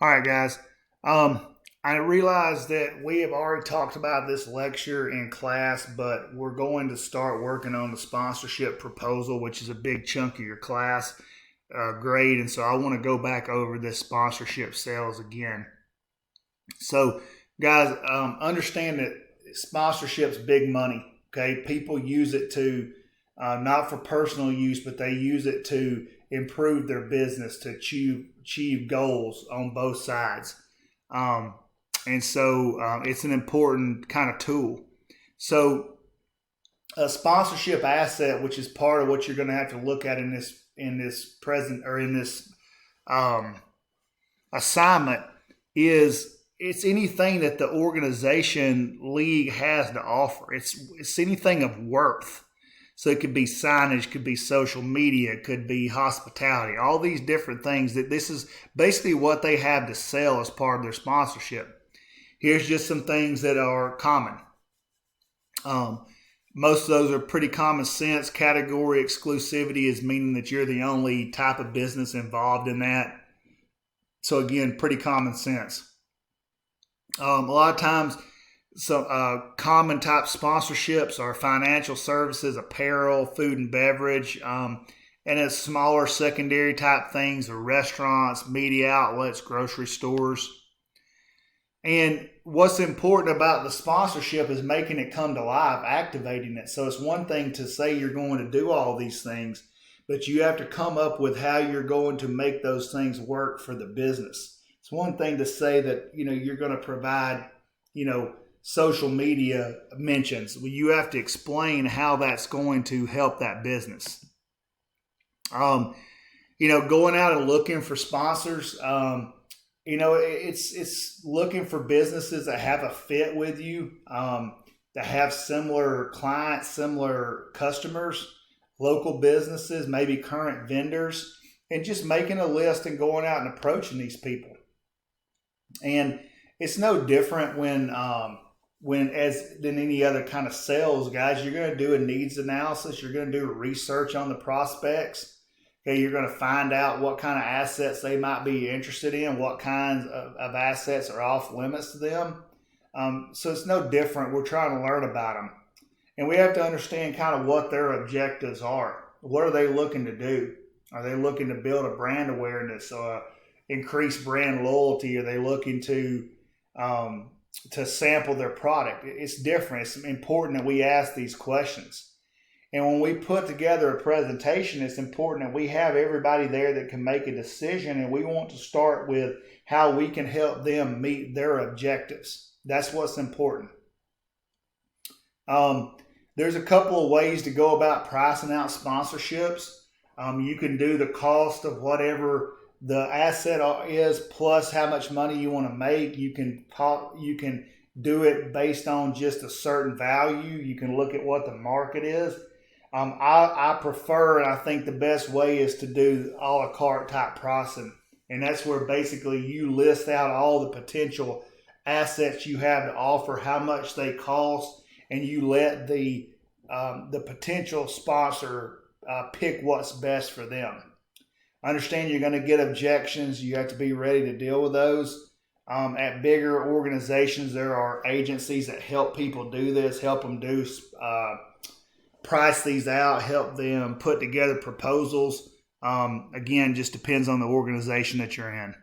All right, guys. I realize that we have already talked about this lecture in class, but we're going to start working on the sponsorship proposal, which is a big chunk of your class grade. And so I want to go back over this sponsorship sales again. So, guys, understand that sponsorship's big money. Okay, people use it to not for personal use, but they use it to improve their business, to achieve goals on both sides. Um, and so it's an important kind of tool. So a sponsorship asset, which is part of what you're going to have to look at in this present or in this um, assignment, is it's anything that the organization league has to offer. It's anything of worth. So it could be signage, could be social media, could be hospitality, all these different things. That this is basically what they have to sell as part of their sponsorship. Here's just some things that are common. Um, Most of those are pretty common sense. Category exclusivity is meaning that you're the only type of business involved in that. So again, pretty common sense. A lot of times, common type sponsorships are financial services, apparel, food and beverage, and it's smaller secondary type things are restaurants, media outlets, grocery stores. And what's important about the sponsorship is making it come to life, activating it. So it's one thing to say you're going to do all these things, but you have to come up with how you're going to make those things work for the business. It's one thing to say that, you're going to provide, social media mentions. Well, you have to explain how that's going to help that business. Going out and looking for sponsors. It's looking for businesses that have a fit with you, that have similar clients, similar customers, local businesses, maybe current vendors, and just making a list and going out and approaching these people. And it's no different when as than any other kind of sales, guys. You're going to do a needs analysis. You're going to do research on the prospects. Okay, you're going to find out what kind of assets they might be interested in, what kinds of assets are off limits to them. So it's no different. We're trying to learn about them. And we have to understand kind of what their objectives are. What are they looking to do? Are they looking to build a brand awareness or increase brand loyalty? Are they looking to sample their product? It's different. It's important that we ask these questions. And when we put together a presentation, it's important that we have everybody there that can make a decision. And we want to start with how we can help them meet their objectives. That's what's important. There's a couple of ways to go about pricing out sponsorships. You can do the cost of whatever the asset is plus how much money you want to make. You can do it based on just a certain value. You can look at what the market is. I prefer, and I think the best way is to do a la carte type pricing. And that's where basically you list out all the potential assets you have to offer, how much they cost, and you let the potential sponsor pick what's best for them. Understand you're going to get objections. You have to be ready to deal with those. At bigger organizations, there are agencies that help people do this, help them price these out, help them put together proposals. Again, just depends on the organization that you're in.